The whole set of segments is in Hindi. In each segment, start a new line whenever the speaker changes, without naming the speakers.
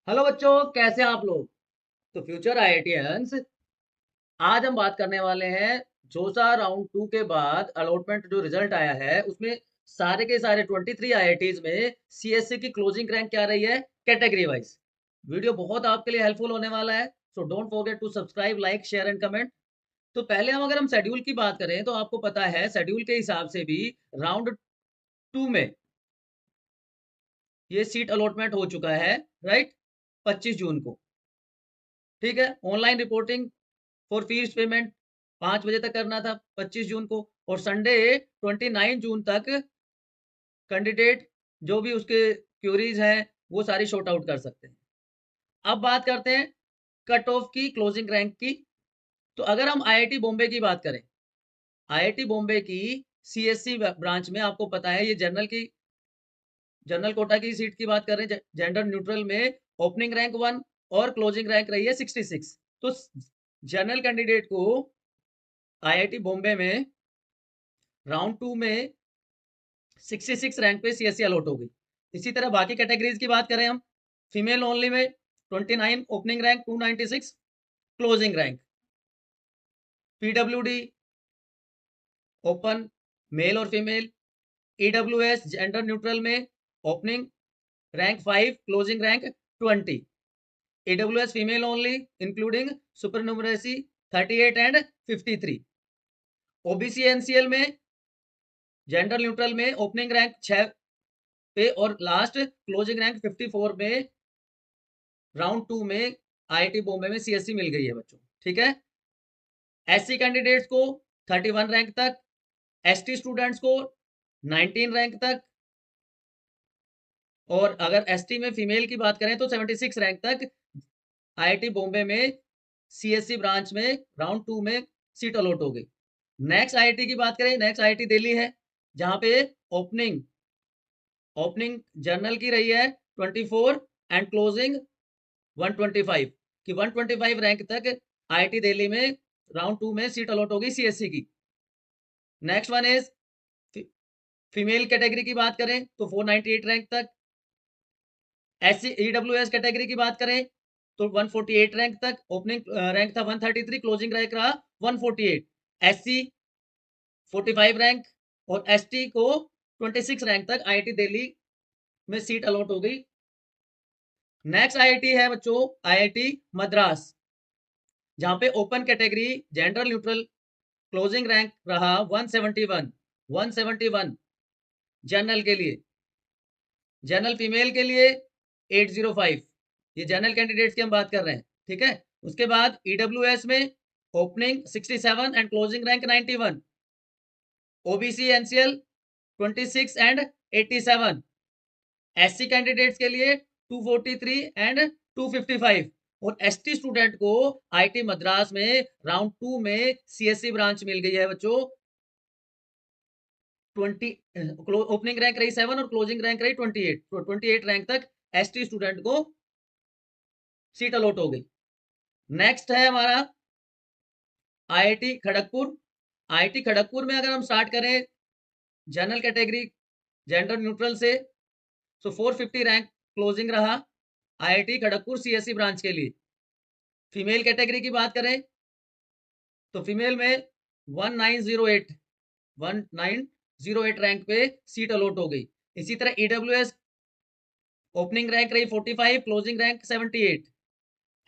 हेलो बच्चों, कैसे हैं आप लोग। तो फ्यूचर आईआईटियंस, आज हम बात करने वाले हैं जोसा राउंड 2 के बाद अलॉटमेंट जो रिजल्ट आया है उसमें सारे के सारे 23 आईआईटीज में सीएससी की क्लोजिंग रैंक क्या रही है कैटेगरी वाइज। वीडियो बहुत आपके लिए हेल्पफुल होने वाला है, so don't forget to subscribe, like, share and comment. तो पहले अगर हम शेड्यूल की बात करें तो आपको पता है शेड्यूल के हिसाब से भी राउंड 2 में ये सीट अलॉटमेंट हो चुका है, राइट, 25 जून को। ठीक है, online reporting for fees payment 5 बजे तक करना था 25 जून को, और संडे 29 जून तक कैंडिडेट जो भी उसके क्यूरीज हैं वो सारी शॉर्ट आउट कर सकते हैं। अब बात करते हैं कट ऑफ की, क्लोजिंग रैंक की। तो अगर हम आईआईटी बॉम्बे की बात करें, आईआईटी बॉम्बे की सीएससी ब्रांच में आपको पता है ये जनरल कोटा की सीट की बात कर रहे हैं, जेंडर न्यूट्रल में ओपनिंग रैंक 1 और क्लोजिंग रैंक रही है 66। तो जनरल कैंडिडेट को आईआईटी बॉम्बे में राउंड 2 में 66 रैंक पे सीएससी अलॉट हो गई। इसी तरह बाकी कैटेगरीज की बात करें हम, फीमेल ओनली में 29 opening rank, 296 closing rank. PWD open male और फीमेल, ईडब्ल्यूएस जेंडर न्यूट्रल में opening rank 5, closing rank 20। EWS female only including supernumeracy 38 and 53। OBC NCL में जेंडर न्यूट्रल में ओपनिंग रैंक 6 पे और लास्ट क्लोजिंग रैंक 54 में राउंड 2 में आईआईटी बॉम्बे में सीएससी मिल गई है बच्चों। ठीक है, एससी कैंडिडेट्स को 31 रैंक तक, एसटी स्टूडेंट्स को 19 रैंक तक, और अगर एसटी में फीमेल की बात करें तो 76 रैंक तक आईआईटी बॉम्बे में सीएससी ब्रांच में राउंड 2 में सीट अलॉट हो गई। नेक्स्ट आईआईटी की बात करें, नेक्स्ट आईआईटी दिल्ली है, जहां पे ओपनिंग ओपनिंग जनरल की रही है 24 एंड क्लोजिंग 125, कि 125 रैंक तक आईआईटी दिल्ली में राउंड 2 में सीट अलॉट होगी सीएससी की। Next one is female category की बात करें तो 498 रैंक तक, एससी ईडब्ल्यूएस कैटेगरी की बात करें तो 148 रैंक तक, ओपनिंग रैंक था 133, क्लोजिंग रैंक रहा 148। एससी 45 रैंक और एसटी को 26 रैंक तक आईआईटी दिल्ली में सीट अलॉट हो गई। नेक्स्ट आईआईटी है बच्चों आईआईटी मद्रास, जहां पे open category gender neutral closing rank रहा 171, 171 जनरल के लिए, जनरल फीमेल के लिए 805। ये जनरल कैंडिडेट्स की हम बात कर रहे हैं। ठीक है, उसके बाद ईडब्ल्यूएस में opening 67 and closing rank 91, OBC NCL 26 and 87, SC candidates के लिए 243 एंड 255, और एसटी स्टूडेंट को आईटी मद्रास में राउंड 2 में सीएससी ब्रांच मिल गई है बच्चों 20, ओपनिंग रैंक रही 7 और क्लोजिंग रैंक रही 28, तो 28 रैंक तक एसटी स्टूडेंट को सीट अलॉट हो गई। नेक्स्ट है हमारा आईआईटी खड़गपुर। आईआईटी खड़गपुर में अगर हम स्टार्ट करें जनरल कैटेगरी जेंडर न्यूट्रल से, तो 450 रैंक क्लोजिंग रहा आईआईटी खड़गपुर सीएससी ब्रांच के लिए। फीमेल कैटेगरी की बात करें तो फीमेल में 1908 1908 रैंक पे सीट अलॉट हो गई। इसी तरह ईडब्ल्यूएस ओपनिंग रैंक रही 45, क्लोजिंग रैंक 78,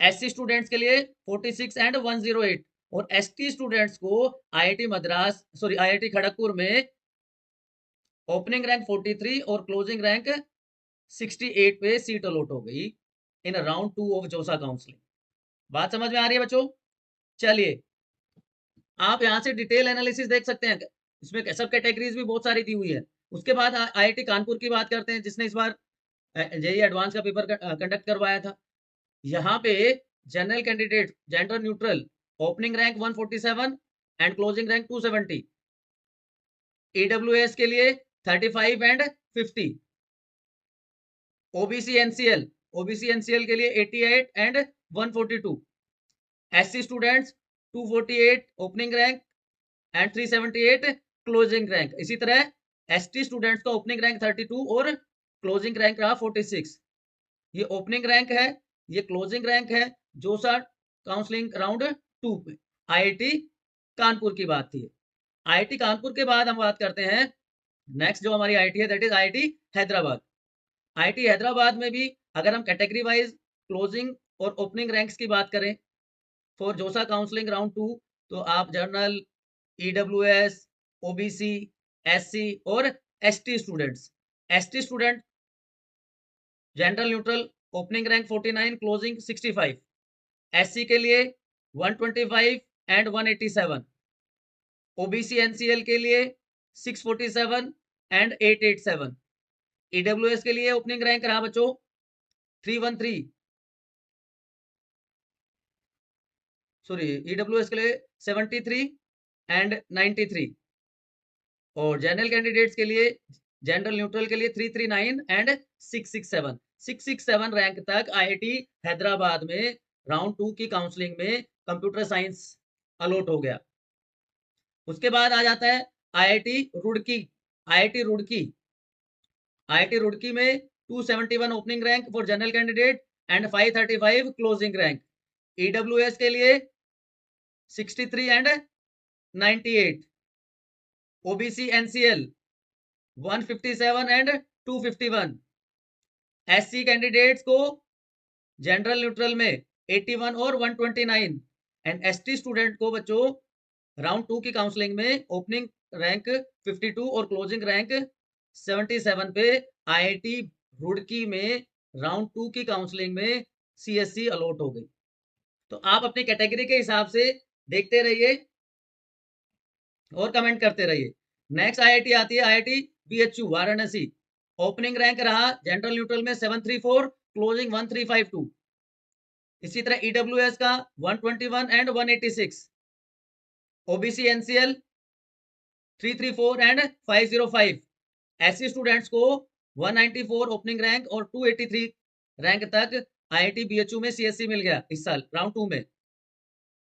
एससी स्टूडेंट्स के लिए 46 एंड 108, और एसटी स्टूडेंट्स को IIT Madras sorry IIT Kharagpur में ओपनिंग रैंक 43 और क्लोजिंग रैंक 68 पे सीट अलॉट हो गई इन राउंड 2 ऑफ जोसा काउंसलिंग। बात समझ में आ रही है बच्चों। चलिए, आप यहाँ से डिटेल एनालिसिस देख सकते हैं, इसमें सब कैटेगरीज भी बहुत सारी दी हुई है। उसके बाद आईआईटी कानपुर की बात करते हैं, जिसने इस बार जेईई एडवांस का पेपर कंडक्ट करवाया था। यहाँ पे general candidate gender neutral opening rank 147 and closing rank 270, EWS के लिए 35 एंड 50, ओबीसी एनसीएल के लिए 88 and 142, SC students 248 opening rank and 378 closing rank. इसी तरह एसटी स्टूडेंट्स का ओपनिंग रैंक 32 और क्लोजिंग रैंक रहा 46। ये ओपनिंग रैंक है, ये क्लोजिंग रैंक है जोसा काउंसलिंग राउंड 2 पे। आईआईटी कानपुर की बात थी। आईआईटी कानपुर के बाद हम बात करते हैं नेक्स्ट जो हमारी आईआईटी है, that is IIT Hyderabad. IIT Hyderabad में भी अगर हम कैटेगरी वाइज क्लोजिंग और ओपनिंग रैंक्स की बात करें फॉर जोसा काउंसलिंग राउंड 2, तो आप जनरल, ईडब्ल्यूएस, ओबीसी, एससी और ST students. ST student general neutral opening rank 49, closing 65। SC के लिए 125 एंड 187। ओबीसी एनसीएल के लिए 647 एंड 887। ईडब्ल्यूएस के लिए ओपनिंग रैंक रहा बच्चों 313, सॉरी ईडब्ल्यूएस के लिए 73 एंड 93, और जनरल कैंडिडेट्स के लिए जनरल न्यूट्रल के लिए 339 एंड 667। 667 रैंक तक आईआईटी हैदराबाद में राउंड 2 की काउंसलिंग में कंप्यूटर साइंस अलॉट हो गया। उसके बाद आ जाता है IIT Roorkee. IIT Roorkee, IIT Roorkee में 271 opening rank for general candidate and 535 closing rank. EWS के लिए 63 and 98। OBC NCL 157 and 251। SC candidates को जनरल न्यूट्रल में 81 और 129 एंड एसटी स्टूडेंट को बच्चों राउंड 2 की काउंसलिंग में ओपनिंग रैंक 52 और क्लोजिंग रैंक 77 पे आईआईटी रुड़की में राउंड 2 की काउंसलिंग में सीएससी अलॉट हो गई। तो आप अपनी कैटेगरी के हिसाब से देखते रहिए और कमेंट करते रहिए। नेक्स्ट आईआईटी आती है IIT BHU Varanasi. Opening rank रहा जनरल न्यूट्रल में 734, क्लोजिंग 1352। इसी तरह ईडब्ल्यूएस का 121 and 186। OBC NCL 334 and 505। SC students को 194 ओपनिंग रैंक और 283 रैंक तक आईआईटी बीएचयू में सीएससी मिल गया इस साल राउंड 2 में।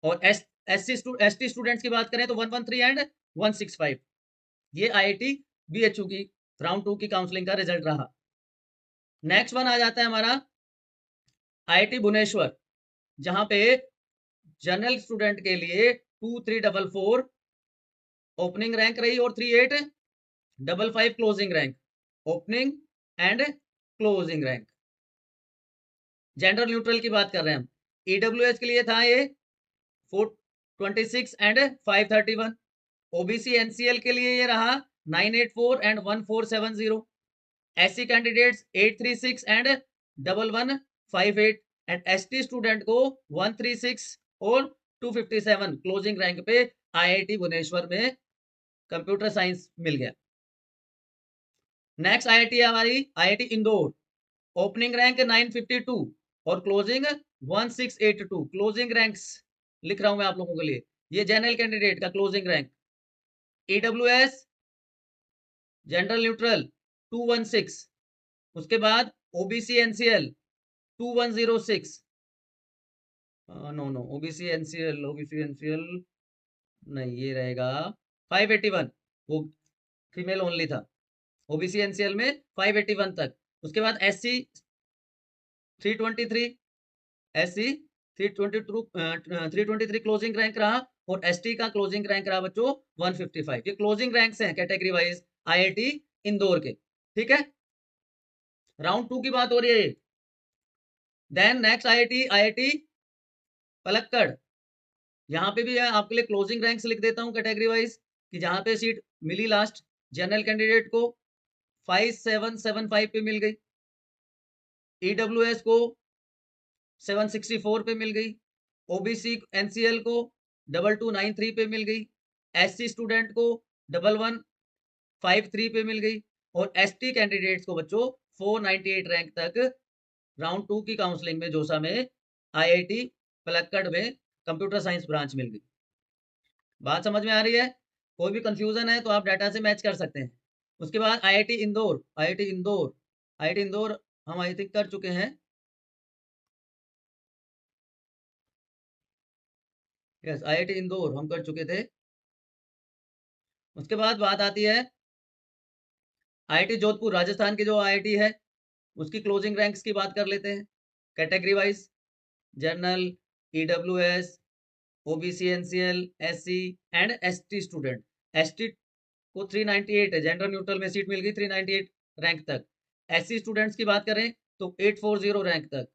और एसटी स्टूडेंट्स की बात करें तो 113 एंड 165। ये आईआईटी बीएचयू की राउंड 2 की काउंसलिंग का रिजल्ट रहा। नेक्स्ट वन आ जाता है हमारा आईआईटी भुवनेश्वर, जहां पे जनरल स्टूडेंट के लिए 2344 ओपनिंग रैंक रही और 3855 closing rank. Opening and closing rank. General neutral की बात कर रहे हैं हम। ईडब्ल्यूएस के लिए था ये 426 एंड 531। ओबीसी एनसीएल के लिए ये रहा 984 and 1470। SC candidates 836 and 1158 and ST student को 136 और 257 क्लोजिंग रैंक पे आईआईटी भुवनेश्वर में कंप्यूटर साइंस मिल गया। नेक्स्ट आईआईटी हमारी आईआईटी इंदौर। ओपनिंग रैंक 952 और क्लोजिंग 1682। क्लोजिंग रैंक्स लिख रहा हूं मैं आप लोगों के लिए, ये जनरल कैंडिडेट का closing rank. EWS general neutral 216, उसके बाद OBC NCL 2106। No OBC NCL नहीं, ये रहेगा 581, वो फीमेल ओनली था। ओबीसी एनसीएल में 581 तक। उसके बाद एससी 323, एससी 323 क्लोजिंग रैंक रहा और एसटी का क्लोजिंग रैंक रहा बच्चों 155। ये क्लोजिंग रैंक्स हैं कैटेगरी वाइज आईआईटी इंदौर के, ठीक है। राउंड 2 की बात हो रही है। Then next IIT Palakkad. यहाँ पे भी आपके लिए क्लोजिंग रैंक्स लिख देता हूँ कैटेगरी वाइज कि जहाँ पे सीट मिली लास्ट जनरल कैंडिडेट को 5775 पे मिल गई, ईडब्ल्यूएस को 764 पे मिल गई, ओबीसी एनसीएल को 2293 पे मिल गई, एससी स्टूडेंट को 1153 पे मिल गई और एसटी कैंडिडेट्स को बच्चों 498 रैंक तक राउंड 2 की काउंसलिंग में जोसा में आईआईटी पलक्कड़ में कंप्यूटर साइंस ब्रांच मिल गई। बात समझ में आ रही है? कोई भी कंफ्यूजन है तो आप डाटा से मैच कर सकते हैं। उसके बाद आईआईटी इंदौर। आईआईटी इंदौर हम आई थिंक कर चुके हैं। यस, आईआईटी इंदौर हम कर चुके थे। उसके बाद बात आती है आईआईटी जोधपुर, राजस्थान की जो आईआईटी है उसकी क्लोजिंग रैंक्स की बात कर लेते हैं category wise. General, EWS, OBC, NCL, SC and ST student. ST को 398 है, जेंडर न्यूट्रल में सीट मिल गई 398 रैंक तक। एससी स्टूडेंट्स की बात करें तो 840 रैंक तक।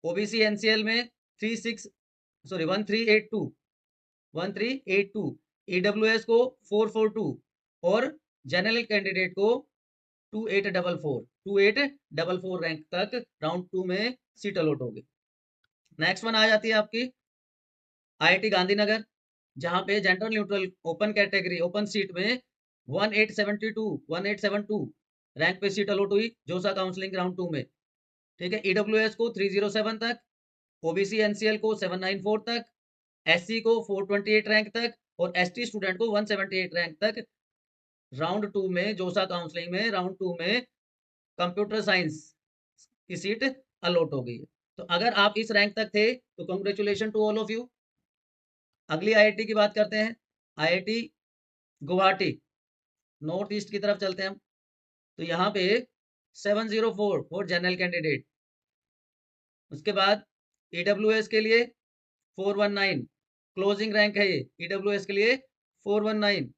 ओबीसी एनसीएल में 1382, ईडब्ल्यूएस को 442 और जनरल कैंडिडेट को 2844 रैंक तक राउंड 2 में सीट अलॉट होगी। नेक्स्ट वन आ जाती है आपकी आईआईटी गांधीनगर, जहां पे gender neutral open category open seat में 1872 रैंक पे सीट अलॉट हुई जोसा काउंसलिंग राउंड 2 में। ठीक है, ईडब्ल्यूएस को 307 तक, ओबीसी एनसीएल को 794 तक, एससी को 428 रैंक तक और एसटी स्टूडेंट को 178 रैंक तक राउंड 2 में जोसा काउंसलिंग में राउंड 2 में कंप्यूटर साइंस की सीट अलॉट हो गई है। तो अगर आप इस रैंक तक थे तो congratulation to all of you. अगली आईआईटी की बात करते हैं, आईआईटी गुवाहाटी, नॉर्थ ईस्ट की तरफ चलते हैं हम। तो यहाँ पे 704 फॉर जनरल कैंडिडेट। उसके बाद ईडब्ल्यूएस के लिए 419 क्लोजिंग रैंक है ये, ईडब्ल्यूएस के लिए 419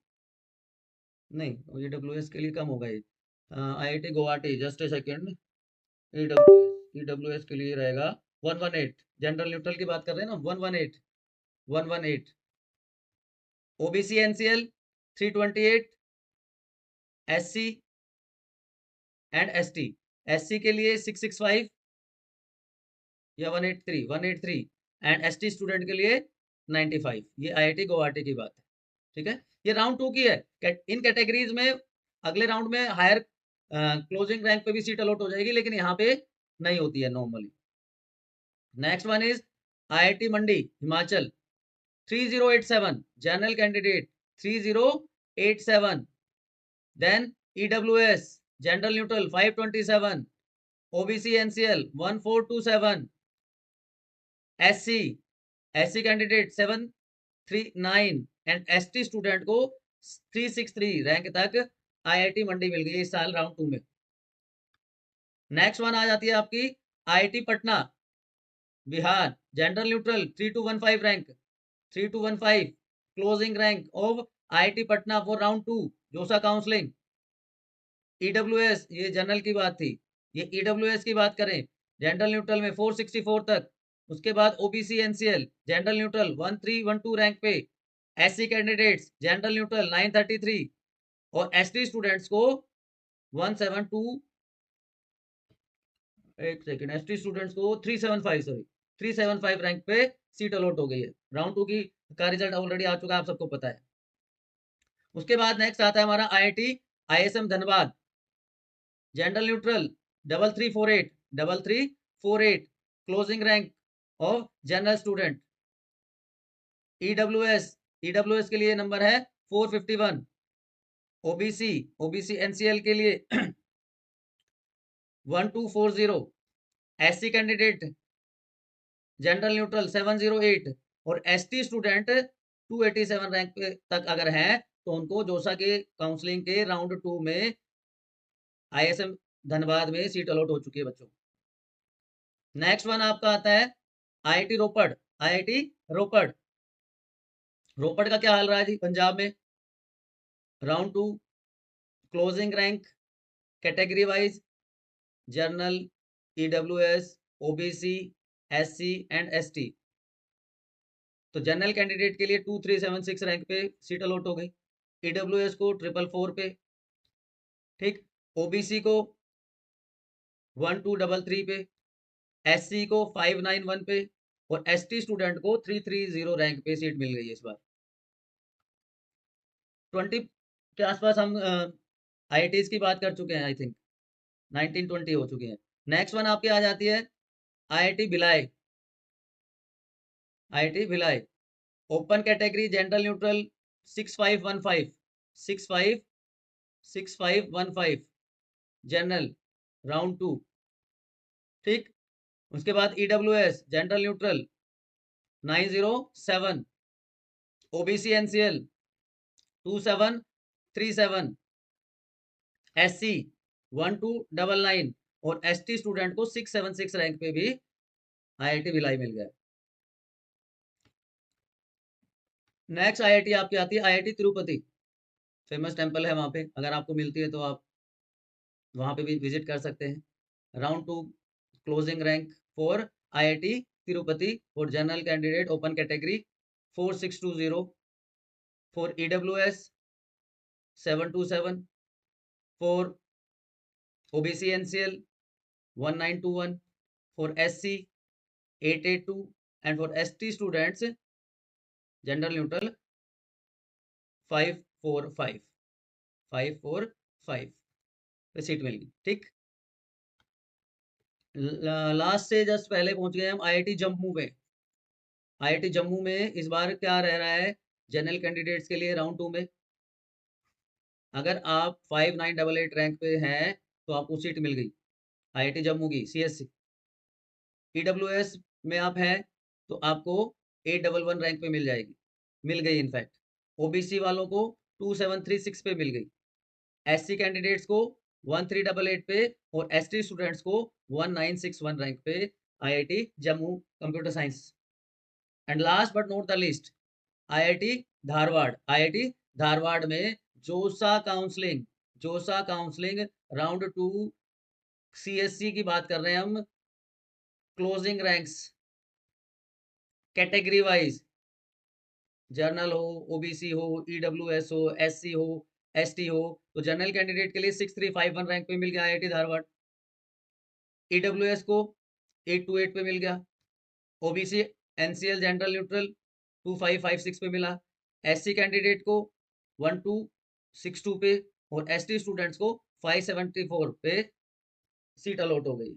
नहीं, ईडब्ल्यूएस के लिए कम होगा ये। IIT Guwahati, just a second, EWS के लिए रहेगा 118। जनरल न्यूट्रल की बात कर रहे हैं ना, 118 OBC NCL 328, SC and ST, SC के लिए 665 या 183 एंड एसटी स्टूडेंट के लिए 95। ये आईआईटी गुवाहाटी की बात है। ठीक है, ये राउंड 2 की है। इन कैटेगरीज में अगले राउंड में हायर क्लोजिंग रैंक पे भी सीट अलॉट हो जाएगी, लेकिन यहाँ पे नहीं होती है normally. Next one is IIT Mandi Himachal, 3087 general candidate 3087, then EWS general neutral 527, OBC NCL 1427, SC candidate 739 and ST student को 363 रैंक तक आईआईटी मंडी मिल गई इस साल राउंड 2 में। नेक्स्ट वन आ जाती है आपकी IIT Patna Bihar, general neutral 3215 rank, 3215 closing rank of IIT Patna for round 2 जोसा काउंसलिंग। ईडब्ल्यूएस, ये जनरल की बात थी, ये ईडब्ल्यूएस की बात करें जनरल न्यूट्रल में 464 तक। उसके बाद OBC NCL general neutral 1312 rank पे, एससी कैंडिडेट्स जनरल न्यूट्रल 933 और एसटी स्टूडेंट्स को 172, एक सेकेंड, एसटी स्टूडेंट्स को 375, सॉरी 375 रैंक पे सीट अलॉट हो गई है। राउंड 2 की का रिजल्ट ऑलरेडी आ चुका है, आप सबको पता है। उसके बाद नेक्स्ट आता है हमारा IIT ISM Dhanbad, general neutral 3348 closing rank of general student. EWS के लिए नंबर है 451, ओबीसी एनसीएल के लिए 1240, एससी कैंडिडेट जनरल न्यूट्रल 708 और एसटी स्टूडेंट 287 रैंक पे तक अगर हैं तो उनको जोसा के काउंसलिंग के राउंड 2 में आईएसएम धनबाद में सीट अलॉट हो चुकी है बच्चों। नेक्स्ट वन आपका आता है आईआईटी रोपड़, आईआईटी रोपड़, रोपड़ का क्या हाल रहा है जी पंजाब में। Round 2 closing rank category wise general, EWS, OBC, SC and ST. तो जनरल कैंडिडेट के लिए 2376 रैंक पे सीट अलॉट हो गई, ईडब्ल्यूएस को 444 पे, ठीक, ओबीसी को 1233 पे, एससी को 591 पे और एसटी स्टूडेंट को 330 रैंक पे सीट मिल गई है इस बार। 20 के आसपास हम आईआईटीज की बात कर चुके हैं, आई थिंक 19-20 हो चुके हैं। नेक्स्ट वन आपकी आ जाती है IIT Bhilai, IIT Bhilai open category general neutral 6515 general round 2, ठीक। उसके बाद EWS general neutral 907, OBC NCL 2737, SC 1299 और एसटी स्टूडेंट को 676 रैंक पे भी IIT भिलाई मिल गया। नेक्स्ट IIT आपकी आती है IIT तिरुपति, फेमस टेम्पल है वहाँ पे, अगर आपको मिलती है तो आप वहाँ पे भी विजिट कर सकते हैं। Round 2 closing rank for IIT Tirupati for general candidate open category 4620, for EWS 727, for OBC NCL 1921, for SC 882, and for ST students general neutral 545 पे सीट मिल गई। ठीक, लास्ट से जस्ट पहले पहुंच गए हम IIT जम्मू में। IIT जम्मू में इस बार क्या रह रहा है जनरल कैंडिडेट्स के लिए राउंड 2 में, अगर आप 5988 रैंक पे हैं तो आपको सीट मिल गई IIT जम्मू की CSC। EWS में आप हैं तो आपको 811 रैंक पे मिल जाएगी, मिल गई इनफैक्ट। OBC वालों को 2736 पे मिल गई, SC कैंडिडेट्स को 1388 पे, और ST स्टूडेंट्स को 1961 रैंक पे IIT Jammu computer science. And last but not the least IIT Dharwad. IIT Dharwad में जोसा काउंसलिंग राउंड 2 CSC की बात कर रहे हैं हम, closing ranks category wise, journal हो, OBC हो, EWS हो, SC हो, ST हो, तो जनरल कैंडिडेट के लिए 6351 रैंक पे मिल गया IIT धारवाड़। EWS को 828 पे मिल गया, OBC NCL जनरल न्यूट्रल 2556 पे मिला, SC कैंडिडेट को 1262 पे, और ST स्टूडेंट्स को 574 पे सीट अलॉट हो गई।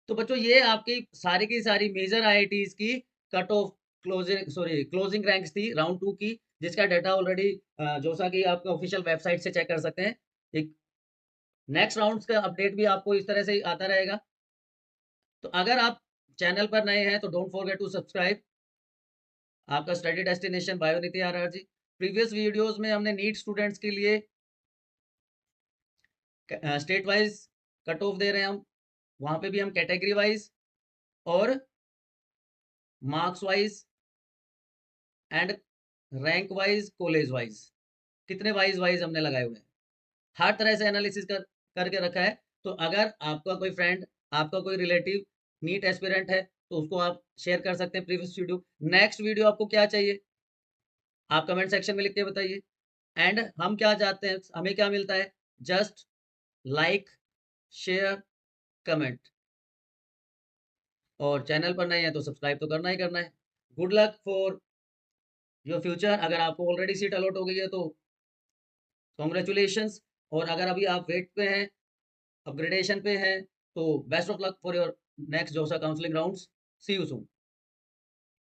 तो बच्चों ये आपकी सारी की सारी मेजर IITs की कट ऑफ क्लोजिंग रैंक्स थी राउंड 2 की, जिसका डाटा ऑलरेडी जोसा की आपके ऑफिशियल वेबसाइट से चेक कर सकते हैं। एक नेक्स्ट राउंड्स का अपडेट भी आपको इस तरह से ही आता रहेगा। तो अगर आप चैनल पर नए हैं तो डोंट फॉरगेट टू सब्सक्राइब। आपका study destination Bionidhi RRG। Previous videos में हमने नीट स्टूडेंट्स के लिए स्टेट वाइज कट ऑफ दे रहे हैं हम, वहां पे भी हम कैटेगरी वाइज और marks wise and rank wise college wise, कितने वाइज हमने लगाए हुए हैं, हर तरह से एनालिसिस करके रखा है। तो अगर आपका कोई फ्रेंड, आपका कोई रिलेटिव नीट एस्पिरेंट है तो उसको आप शेयर कर सकते हैं प्रीवियस वीडियो। नेक्स्ट वीडियो आपको क्या चाहिए आप कमेंट सेक्शन में लिख के बताइए। एंड हम क्या चाहते हैं, हमें क्या मिलता है, जस्ट लाइक, शेयर, कमेंट, और चैनल पर नए हैं तो सब्सक्राइब तो करना ही करना है। Good luck for your future. अगर आपको ऑलरेडी सीट अलॉट हो गई है तो कॉन्ग्रेचुलेशंस, और अगर अभी आप वेट पे हैं, अपग्रेडेशन पे हैं, तो best of luck for your next JoSAA counselling rounds. See you soon.